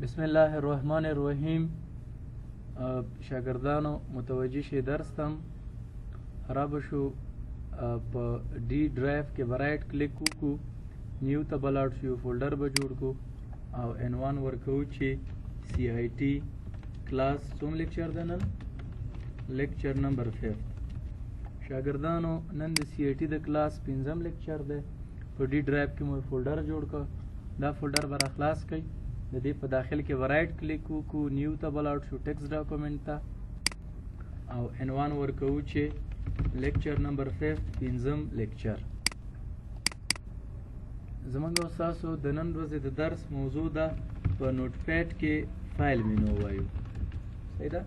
بسم الله الرحمن الرحیم. شاگردانو متوجه شي درس تم خراب شو. په D drive کې به رائټ کلیک وکړو، نیو ته به لاړ شو، فولډر به جوړ کړو او عنوان ورکوو چې سی آی ټي کلاس څوم لیکچر ده نن؟ لیکچر نمبر 5. شاگردانو نن د سی آی ټي د کلاس 5م لیکچر ده. په D drive کې مو فولډر جوړ کړ، دا فولډر به را خلاص کړئ. د دې په داخل کې به رائټ کلیک وکړو، نیو ته به لاړ شو، ټیکسټ ډاکومنټ ته او عنوان ورکوو چې لیکچر نمبر 5 5م لیکچر. زمونږ او ستاسو د نن ورځې د درس موضوع ده په نوټ پیډ کې فایل مینو وایو. صحیح ده؟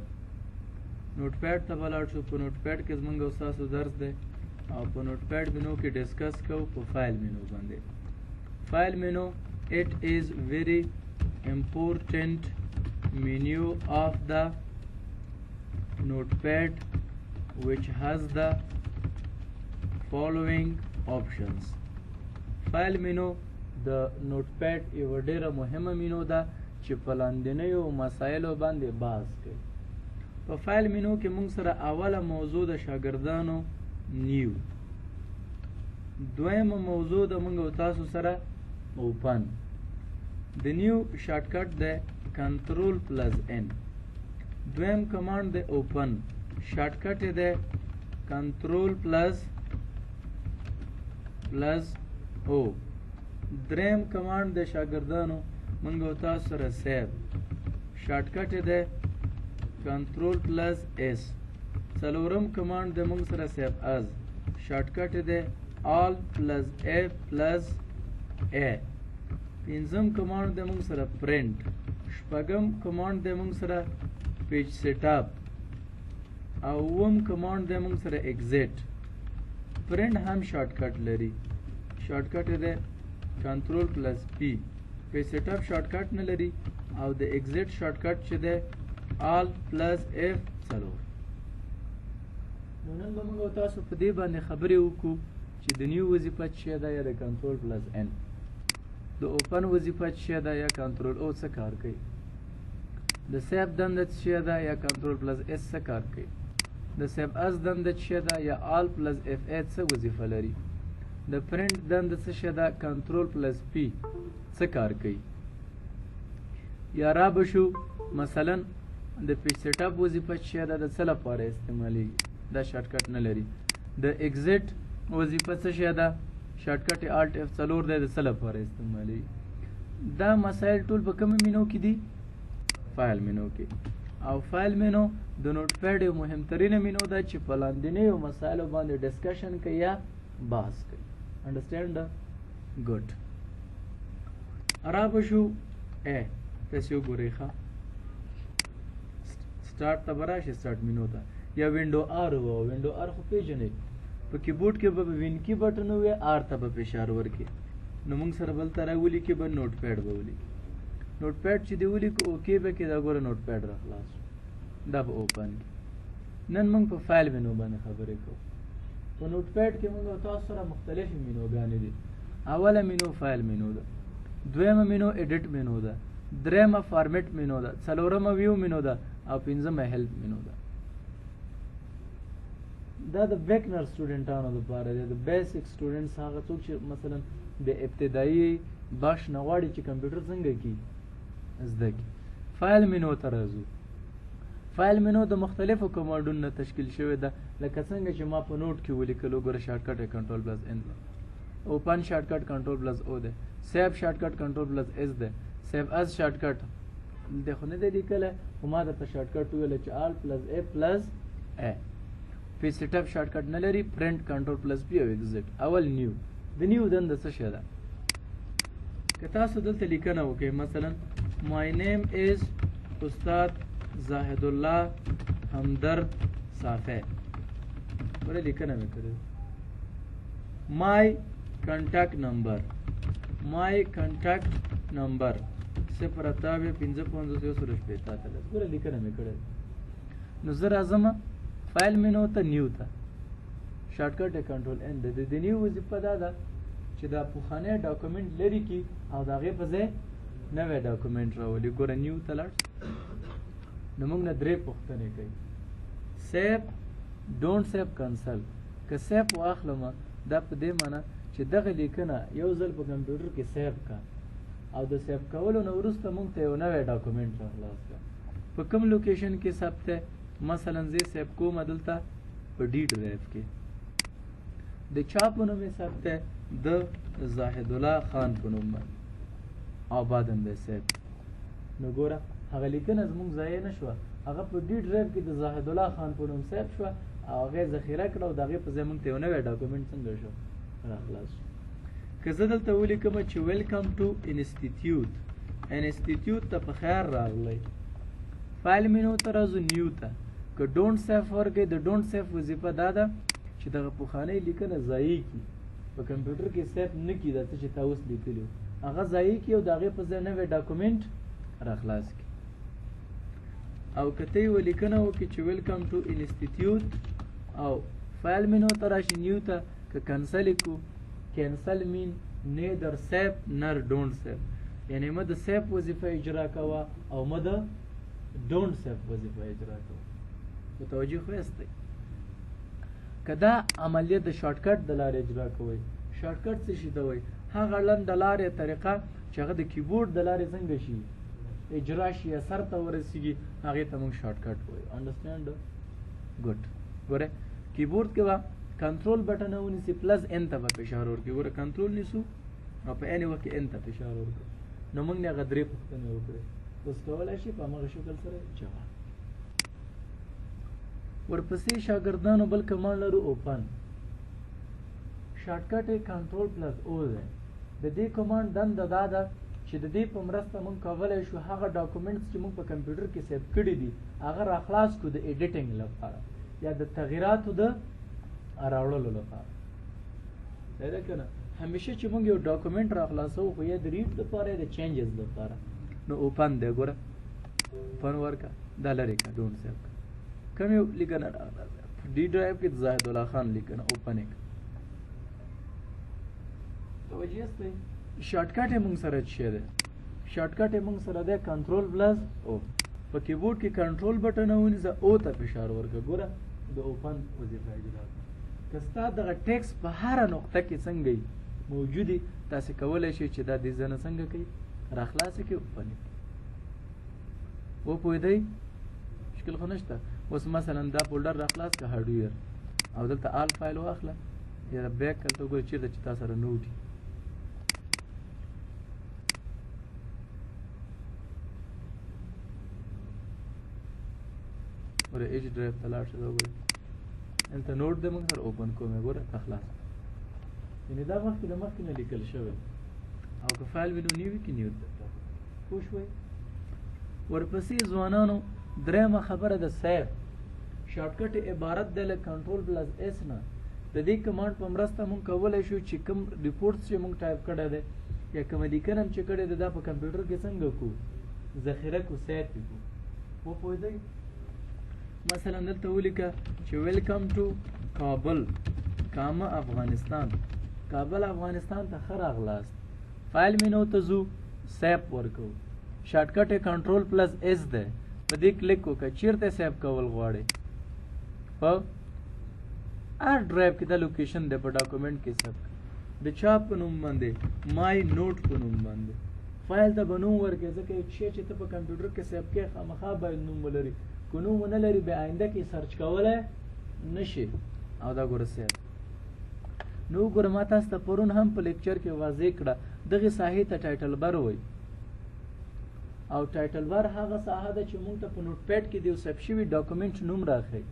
نوټ پیډ ته به لاړ شو. په نوټ پیډ کې زمونږ او ستاسو درس دی او په نوټ پیډ مینو کې ډسکس کوو په فایل مینو باندې. فایل مینو it is very important menu of the notepad which has the following options. فایل مینو د نوټپیډ یوه ډیره مهمه مینو ده چې په لاندنیو مسایلو باندې بحث کوي. په فایل مینو کې موږ سره اوله موضوع د شاګردانو نیو، دویمه موضوع د موږ او تاسو سره اوپن. د نیو شارټکټ دی کنټرول پلس ان. دویم کمانډ دی اوپن، شارټکټ یې دی کنټرول پلس او. دریم کمانډ د شاګردانو موږ او تاسو سره سیو، شارټکټ یې دی کنټرول پلس اس. څلورم کمانډ د موږ سره سیو از، شارټکټ یې دی آل پلس ا پلس ا. پنځم کمانډ د موږ سره پرنٹ. شپږم کمانډ د موږ سره پیج سیټ اپ او اووم کمانډ د موږ سره ایگزیټ. پرنٹ هم شارټکټ لري، شارټکټ یې دی کنټرول پلس پی. پیج سیټ اپ شارټکټ نه لري او د ایگزیټ شارټکټ چې دی آل پلس اف 4. نو نن به موږ تاسو په دې باندې خبرې وکړو چې د نیو وظیفه څه ده یا د کنټرول پلس ان. د اوپن وظیفه څه ده یا کنټرول او څه کار کوي. د سیو دنده څه ده یا کنټرول پلس اس څه کار کوي. د سیو از دنده څه ده یا آل پلس اف 8 څه وظیفه لري. د پرنٹ دنده څه ده کنټرول پلس پی څه کار کوي. یا را بشو مثلا د پیج سیټ اپ وظیفه څه ده د څه لپاره استعمالیږي، دا شارټکټ نه لري. د ایگزیټ وظیفه څه ده، شارټکټ آلټ اف 4 دی، د څه لپاره استعمالیږي. دا مسایل ټول په کومه مینو کې دي؟ فایل مینو کې. او فایل مینو د نوټ پیډ یو مهمترینه مینو ده چې په لاندنیو مسایلو باندې ډسکشن کوي یا بحث کوي. انډرسټینډ؟ ګډ. را بشو ا تاسو وګورئ ښه سٹارټ ته به راشي، سٹارټ مینو ته یا وینډو آر و. وینډو آر خو پیژنئ، په کیبورډ کې به وین کی بټن وي، آر ته به فشار ورکړي. نو موږ سره بل ته راولي کې به نوټ پیډ به ولي. نوټ پیډ چې دی ولي اوکې به کې دا ګوره نوټ پیډ را خلاص، دا به اوپن کی. نن موږ په فایل مینو باندې خبرې کوو. په نوټ پیډ کې موږ تاسو سره مختلفې مینوګانې دي. اوله مینو فایل مینو ده، دویمه مینو ایډیټ مینو ده، دریمه فارمیټ مینو ده، څلورمه ویو مینو ده او پنځمه هیلپ مینو ده. دا د بیکنر سټوډنټانو لپاره دی. د بیسیک سټوډنټس هغه څوک چې مثلا د ابتدایي بخش نه غواړي چې کمپیوټر څنګه کي زده کړي. فایل مینو ته راځو. فایل مینو د مختلفو کمانډونو نه تشکیل شوې ده، لکه څنګه چې ما په نوټ کې ولیکلو. ګوره شارټکټ یې کنټرول پلس ان دی، اوپن شارټکټ کنټرول پلس او دی، سیو شارټکټ کنټرول پلس اس دی، سیو از شارټکټ د خو نه دی لیکلی خو ما درته شارټکټ وویله چې آل پلس ا پلس ا. پیج سیټ اپ شارټکټ نه لري، پرنٹ کنټرول پلس پی او ایگزیټ. اول نیو. د نیو دنده څه شی ده؟ که تاسو دلته لیکنه وکړئ مثلا مای نیم از استاد زاهد الله همدرد صافی، ورې لیکنه مې کړې. مای کنټاکټ نمبر، مای کنټاکټ نمبر 08555 ورې لیکنه مې کړې. نو زه راځم فایل مینو ته نیو ته، شارټکټ کنټرول ان. د نیو وظیفه دا ده چې دا پوخانه ډاکومنټ لري کی او دا غي په ځای نوی ډاکومنټ راولي. ګوره نیو ته لاړ نو موږ نه درې پوښتنې کوي. سیف ډونټ سیف کنسل. که سیف واخلم دا په دې معنی چې دغه لیکنه یو ځل په کمپیوټر کې سیف کا او د سیف کولو نه وروسته موږ ته یو نوی ډاکومنټ راخلاص کړه. په کوم لوکیشن کې ثبت دی؟ مثلا زه سیف کوم دلته په ډي ډرایو کې. د چا په نوم یې ثبت دی؟ د زاهد الله خان په نوم باندې آبادن دی سیف. نو ګوره هغه لیکنه زموږ ضایع نه شوه، هغه په ډي ډرایو کې د زاهد الله خان په نوم سیف شوه او هغه یې ذخیره کړه او د هغې په ځای موږ ته یو نوی ډاکومنټ څنګه شو راخلاص شو. که زه دلته ولیکم چې ویلکم ټو انسټیټیوټ، انسټیټیوټ ته په خیر راغلی، فایل مینو ته راځو نیو ته. که ډونټ سیف ورکړئ د ډونټ سیف وظیفه دا ده چې دغه پخوانۍ لیکنه ضایع کړي، په کمپیوټر کې سیف نه کړي دا څه چې تا اوس لیکلي هغه ضایع کړي او د هغې په ځای نوی ډاکومنټ راخلاص کړي. او که ته یې ولیکنه وکړي چې ویلکم ټو انسټیټیوټ او فایل مینو ته راشي نیو ته، که کنسل یې کړو کینسل مین نیدر سیف نر ډونټ سیف، یعنی مه د سیف وظیفه اجرا کوه او مه د ډونټ سیف وظیفه اجرا کوه. متوجه خو یاستئ؟ که دا عملیه د شارټکټ د لارې اجرا کوئ، شارټکټ څه شي ته وایي؟ هغه لنډه لارې طریقه چې هغه د کیبورډ د لارې څنګه شي اجرا شي یا سر ته ورسیږي هغې ته موږ شارټکټ وایو. انډرسټینډ؟ ګډ. ګوره کیبورډ کې به کنټرول بټن ونیسي پلس ان ته به فشار ورکړي. ګوره کنټرول نیسو او په عین وخت کې ان ته فشار ورکړو نو موږ نه هغه درې پوښتنې وکړې. اوس کولی شي په همغه شکل سره جواب. ورپسې شاګردانو بل کمانډ لرو اوپن. شارټکټ یې کنټرول پلس او دی. د دې کمانډ دنده دا ده چې د دې په مرسته موږ کولی شو هغه ډاکومنټس چې موږ په کمپیوټر کې سیف کړي دي هغه راخلاص کړو د ایډیټینګ لپاره یا د تغییراتو د راوړلو لپاره. دی ده که نه؟ همیشه چې موږ یو ډاکومنټ راخلاصوو خو یا د ریډ لپاره یا د چینجز لپاره. نو اوپن دی. ګوره اوپن ورکړه دا لرې کړه ډونټ سیف کړه. کوم یو لیکنه راخلاصه ډي ډرایو کې د زاهد الله خان لیکنه اوپن یې کړه. توجه یاستئ؟ شارټکټ یې موږ سره څه دی؟ شارټکټ یې موږ سره دی کنټرول پلس او. په کیبورډ کې کنټرول بټن ونیسه او ته فشار ورکړه. ګوره د اوپن وظیفه اجرا کړه. که ستا دغه ټیکس په هره نقطه کې څنګه وي موجودي تاسې کولی شئ چې دا دې ځنه څنګه کوي راخلاصه کړي اوپن یې کړي. وپوهېدئ؟ مشکل خو نشته. اوس مثلا دا فولډر راخلاص کړه هارډویر او دلته آل فایل واخله یا بیک هلته وګوره چېرته چې تا سره نوټ وي. ګوره ایچ ډرایو ته لاړ شه دا وګورئ دلته نوټ دی موږ سره اوپن کوم یې ګوره راخلاص یعنې دا مخکې د مخکې نه لیکل شوی او که فایل وینو نیو وي که نیو پوه شوئ. ورپسې ځوانانو درېیمه خبره د سیف. شارټکټ عبارت دی له کنټرول پلس ایس نه. د دې کمانډ په مرسته موږ کولی شو چې کوم ریپورټس چې موږ ټایپ کړی دی یا کومه لیکنه هم چې کړې ده دا په کمپیوټر کې څنګه کړو ذخیره کړو سیف یې کړو. وپوهېدئ؟ مثلا دلته ولیکه چې ویلکم ټو کابل کامه افغانستان. کابل افغانستان ته ښه راغلاست. فایل مینو ته ځو سیف ورکوو. شارټکټ یې کنټرول پلس ایس دی. په دې کلیک وکړه چیرته سیف کول غواړئ په هر ډرایو کې دا لوکیشن دی په ډاکومنټ کې سیف کړئ. د چا په نوم باندې؟ مای نوټ په نوم باندې. فایل ته به نوم ورکړئ ځکه هېڅ شی چې ته په کمپیوټر کې سیف کړې خامخا باید نوم ولري. که نوم ونه لري بیا آینده کې سرچ کولی نه شي. او دا ګوره سیف. نو وګوره ما تاسو ته پرون هم په لیکچر کې واضح کړه دغې ساحې ته ټایټل بر وایي او ټایټل بار هغه ساحه ده چې موږ ته په نوټ پیډ کې د یو ثبت شوي ډاکومنټ نوم راښیي.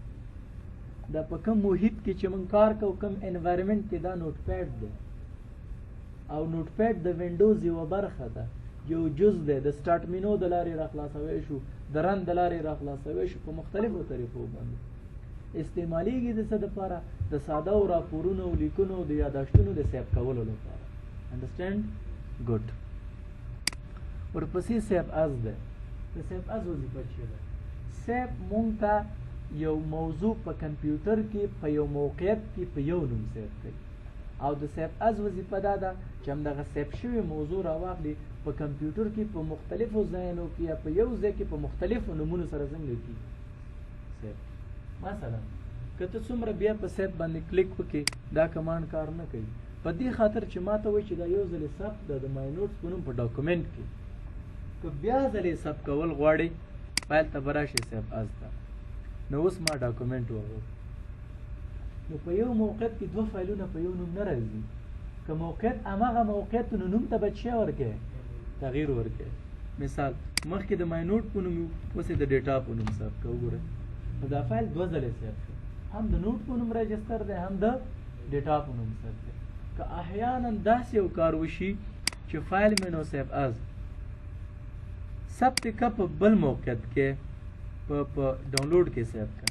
دا په کوم محیط کې چې موږ کار کوو کوم انوایرمنټ کې دا نوټ پیډ دی او نوټ پیډ د وینډوز یوه برخه ده یو جز دی. د سټارټ مینو د لارې راخلاصوی شو د رن د لارې راخلاصوی شو په مختلفو طریقو باندې استعمالیږي. د څه دپاره؟ د ساده او راپورونو او لیکنو او د یاداشتونو د سیف کولو لپاره. انډرسټینډ؟ ګډ. ورپسې سیف از ده. د سیف از وظیفه څه ده؟ سیف مونږ ته یو موضوع په کمپیوټر کې په یو موقعیت کې په یو نوم سیف کوي او د سیف از وظیفه دا ده چې همدغه سیف شوي موضوع راواخلي په کمپیوټر کې په مختلفو ځایونو کې یا په یو ځای کې په مختلفو نومونو سره څنګه کړي سیف. مثلا که ته څومره بیا په سیف باندې کلیک وکړې دا کمانډ کار نه کوي په دې خاطر چې ما ته وایي چې دا یو ځلې ثبت ده د مای نوټس په نوم په ډاکومنټ کې که بیا ځلې ثبت کول غواړې فایل ته به راشې سیف از ته نو اوس ما ډاکومنټ وغوښت نو په یو موقعیت کې دوه فایلونه په یو نوم نه راځي که موقعیت هماغه موقعیت نو نوم ته به څه ورکړې تغییر ورکړې مثال مخکې د مای نوټ په نوم اوس یې د ډیټا په نوم ثبت کړه وګوره نو دا فایل دوه ځلې سیف شو هم د نوټ په نوم رجسټر دی هم د ډیټا په نوم ثبت دی که احیانا داسې یو کار وشي چې فایل مې نو سیف از ثبت که په بل موقعیت کې په ډاونلوډ کې سیف کړه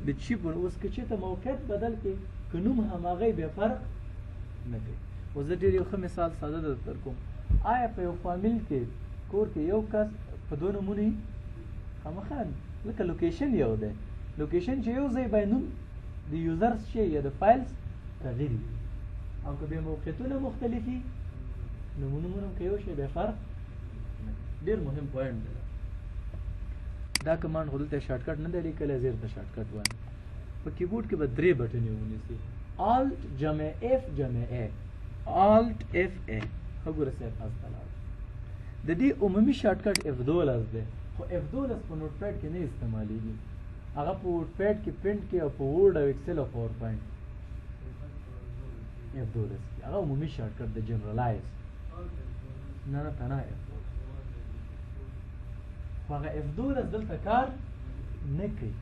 د چی په اوس که چې ته موقعیت بدل کې که نوم هماغه بیا فرق نه کوي. اوس زه ډېر یو ښه مثال ساده درته کوم آیا په یو فامیل کې کور کې یو کس په دوه نومونه وي خامخا لکه لوکیشن یو دی لوکیشن چې یو ځای باید نوم د یوزرز شي یا د فایلز تغییر وي او که بیا موقعیتونه مختلف وي نومونه که یو شی بیا فرق ډېر مهم پوینټ دی دا کمانډ خو دلته شارټکټ نه دی لیکلی زیر ته شارټکټ وایي په کیبورډ کې به درې بټنې ونیسي الټ جمع اف جمع ا الټ اف ا وګوره صاحب از ته لاړ د دې عمومي شارټکټ F12 دی خو F12 په نوټ پیډ کې نه استعمالیږي هغه په نوټ پیډ کې پرنټ کې او په وورډ او ایکسل او پاور پوینټ F12 هغه عمومي شارټکټ د جنرالایز نه نه تنه هغه F12 دلته کار نه کوي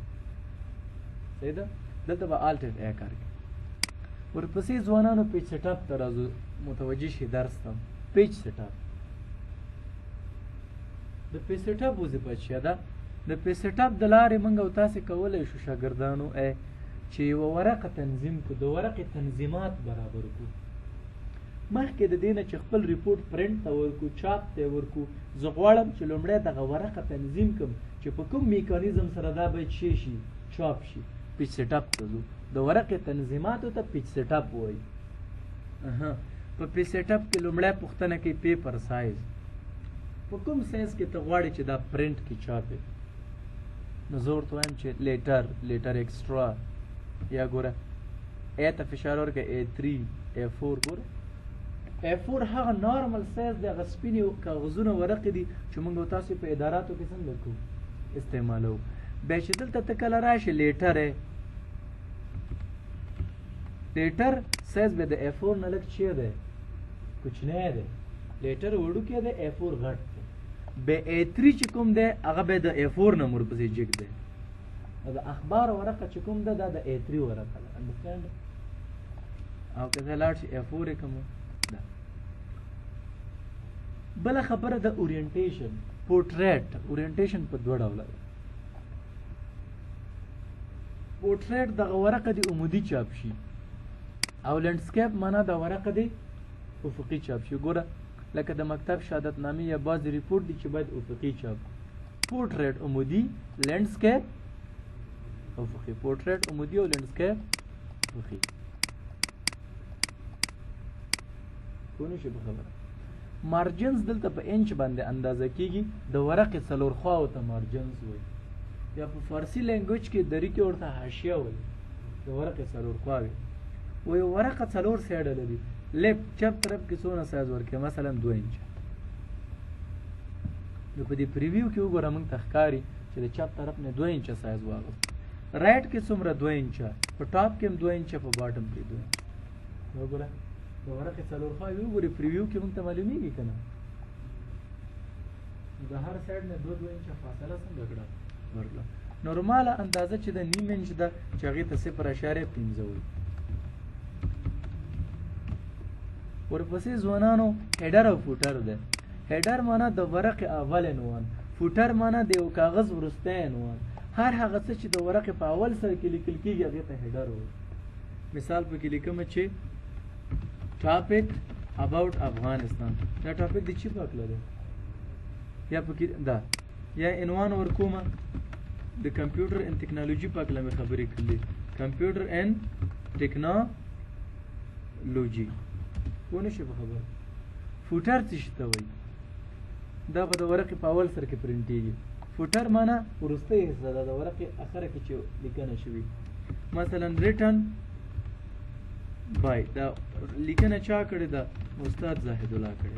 صحیح ده دلته به الټ اف ا کار کوي ورپسې ځوانانو پیج سیټ اپ ته راځو متوجه شي درس ته پیج سیټ اپ د پیج سیټ اپ وظیفه څه ده د پیج سیټ اپ د لارې موږ او تاسو کولای شو شاګردانو چې یو ورقه تنظیم کو د ورقې تنظیمات برابر کو مخکې د دې نه چې خپل ریپورت پرنټ ته ورکو چاپ ته ورکو زه غواړم چې لومړی دغه ورقه تنظیم کړم چې په کوم میکانیزم سره دا باید شي چاپ شي پیج سیټ اپ ته ځو د ورقې تنظیماتو ته پیج سیټ اپ وایي په پیج سیټ اپ کې لومړی پوښتنه کوي پیپر سایز په کوم سایز کې ته غواړې چې دا پرنټ کې چاپې نو زه ورته وایم چې لیټر ایکسټرا یا ګوره ا ته فشار ورکړه A3 A4 ګوره A4 هغه نارمل سایز دی هغه سپینې کاغذونه ورقې دي چې موږ تاسو په اداراتو کې څنګه کوو استعمالوو بیا چې دلته ته کله راشي لیټر سایز به د A4 نه لږ چی دی کوچنی دی لیټر وړوکی دی A4 غټ دی به A3 چې کوم دی هغه به د A4 نه ورپسې جګ دی د اخبار ورقه چې کوم ده دا د A3 ورقه ده understand او که زه لاړ شي A4 یې کوم ده بله خبره د اورینټیشن پورټریټ اورینټیشن په دوه ډوله ده پورټریټ دغه ورقه د عمودي چاپ شي او لینډسکیپ معنا د ورقه د افقي چاپ شي ګوره لکه د مکتب شهادتنامې یا بعضې ریپورټ دي چې باید افقي چاپ پورټریټ عمودي لینډسکیپ افقي پورټریټ عمودي او لینډسکیپ افقي کونه شي په خبره مارجنز دلته په انچ باندې اندازه کیږي د ورقې څلور خواو ته مارجنز وایي یا په فارسی لینګویج کې دري کې ورته حاشیه وایي د ورقې څلور خواوې وایي ورقه څلور سایډه لري لیفټ چپ طرف کې څونه سایز ورکوي مثلا 2 انچه نو په دې پریویو کې وګوره موږ ته ښکاري چې د چپ طرف نه 2 انچه سایز واغوست رائټ کې څومره 2 انچه په ټاپ کې هم 2 انچه په باټم کې 2 انچه وګوره د ورقې څلور خواوې وګورې پریویو کې موږ ته معلومیږي که نه د هر سایډ نه 2 انچه فاصله څنګه کړه ورکړه نورماله اندازه چې د نیم انچ ده چې هغې ته 0.15 وایي ورپسې ځوانانو هیډر او فوټر ده هیډر معنا د ورقې اول عنوان فوټر معنا د یو کاغذ وروستی عنوان هر هغه څه چې د ورقې په اول سره کې لیکل کېږي هغې ته هیډر وایي مثال پکې لیکمه چې ټاپک اباوټ افغانستان دا ټاپک د چی په هکله دی یا پکې دا یا عنوان ورکومه د کمپیوټر ان ټیکنالوژي په هکله مې خبرې کړلې کمپیوټر ان لوجي پوه نه شوې په خبره فوټر څه شي ته وایي دا به د ورقې په اول سر کې پرنټېږي فوټر معنا وروستۍ حصه ده د ورقې اخره کې چې لیکنه شوي مثلا ریټن بای دا لیکنه چا کړې ده استاد زاهد الله کړې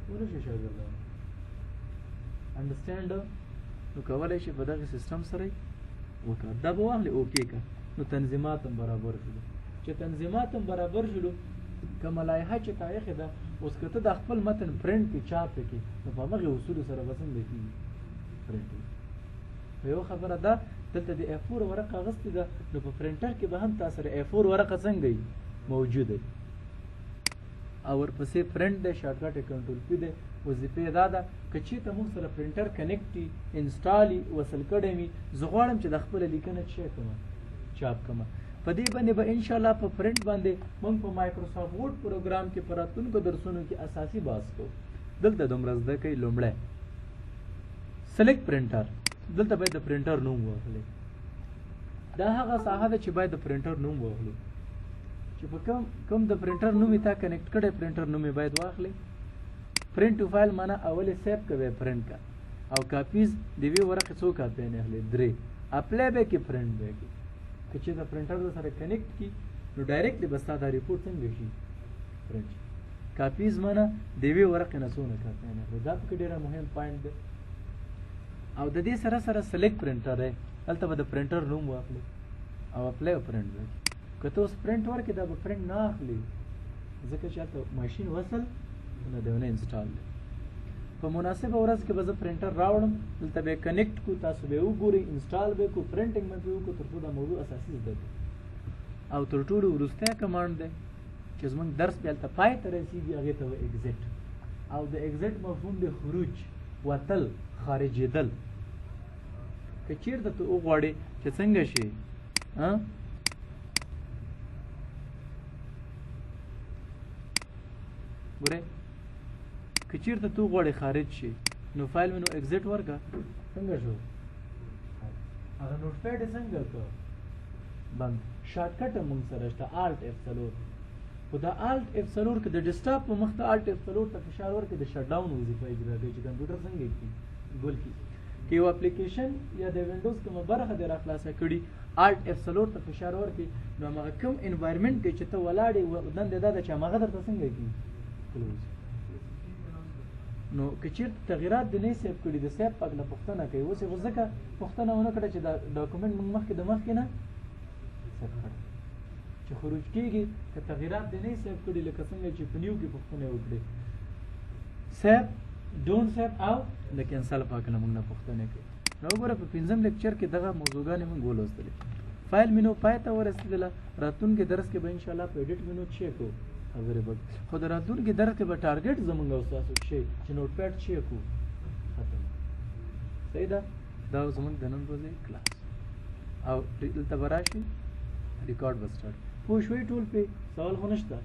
پوه نه شوې شاګردانو انډرسټینډ نو کولی شي په دغه سیستم سره یې وکړه دا به واخلې اوکې که نو تنظیمات هم برابر شلو چې تنظیمات هم برابر شلو کومه لایحه چې تاریخې ده اوس که ته د خپل متن پرنټ کې چاپ کړې نو په همغې اصولو سره به څنګه کېږي پرنټ په یو خبره ده دلته د A4 ورقه اغوستې ده نو په پرنټر کې به هم تا سره A4 ورقه څنګه وي موجوده وي او ورپسې پرنټ دی شارټکټ یې کنټرول پی دی وظیفه یې دا ده که چېرته موږ سره پرنټر کنیکټ وي انسټال وي وصل کړی وي زه غواړم چې د خپله لیکنه څه کړم چاپ کړم په دې باندې به انشاءالله په پرنټ باندې موږ په مایکروسافټ ورډ پروګرام کې په راتلونکو درسونو کې اساسي بحث کوو دلته دومره زده کوي لومړی سلیکټ پرنټر دلته باید د پرنټر نوم واخلئ دا هغه ساحه ده چې باید د پرنټر نوم واخلو چې په کوم د پرنټر نوم یې تا کنیکټ کړی پرنټر نوم یې باید واخلئ پرنټ ټو فایل معنا اولې سیف کوئ پرنټ کا او کاپیز د یوې ورقې څو کاپیانې اخلئ 3 اپلای به کې پرنټ به کې که چې د پرنټر سره کنیکټ کی نو ډایرکټلی به ستا دا ریپورټ څنګه شي پرنټ شي کاپیز معنا د یوې ورقې نه څونه کاپیانې اخلئ دا پکې ډېره مهم پوینټ دی او د دې سره سره سلیکټ پرنټر دی هلته به د پرنټر نوم واخلو او اپلای او پرنټ به که ته اوس پرنټ ورکړې دا به پرنټ نه اخلي ځکه چې هلته ماشین وصل نه دی ونه انسټال دی په مناسبه ورځ کې به زه پرنټر راوړم دلته به یې کنیکټ کړو تاسو به یې وګورئ انسټال به یې کړو پرنټینګ به پرې وکړو تر څو دا موضوع اساسي زده کړو او تر ټولو وروستی کمانډ دی چې زموږ درس بیا هلته پای ته رسېږي هغې ته وایي اگزیټ او د اگزیټ مفهوم دی خروج وتل خارجېدل که چېرته ته وغواړې چې څنګه شي ګورې که چېرته ته وغواړې خارج شي نو فایل مې نو اگزیټ ورکړه څنګه شو هغه نوټ پیډ یې څنګه کړه بند شارټکټ هم موږ سره شته الټ F4 خو دا الټ F4 کې د ډیسکټاپ په مخ ته الټ F4 ته فشار ورکړي د شټ ډاون وظیفه اجرا کوي چې کمپیوټر څنګه کړي ګول کړي که یو اپلیکیشن یا د وینډوز کومه برخه دې راخلاصه کړي الټ F4 ته فشار ورکړي نو هغه کوم انوایرمنټ کې چې ته ولاړې دندې دا ده چې هغه درته څنګه کړي کلوز نو که چېرته تغییرات دې نه سیف کړي د سیف پاک نه پوښتنه کوي اوس یې ځکه پوښتنه ونه کړه چې دا ډاکومنټ موږ مخکې د مخکې نه سیف کړی چې خروج کېږي که تغییرات دې نه سیف کړي لکه څنګه چې په نیو کې پوښتنه وکړي سیف ډونټ سیف او د کینسل پاک نه موږ نه پوښتنه کوي نو وګوره په 5م لیکچر کې دغه موضوعګانې موږ ولوستلې فایل مینو پای ته ورسېدله راتلونکي درس کې به انشاءالله په ایډیټ مینو چیک کوو خبرې به خو د راتلونکي درس کې به ټارګټ زموږ او ستاسو شی چې نوټ پیډ چیک کوو ختم صحیح ده دا زموږ د نن ورځې کلاس او دلته به راشي ریکارډ به سټارټ پوه شوئ ټول پې سوال خو نشته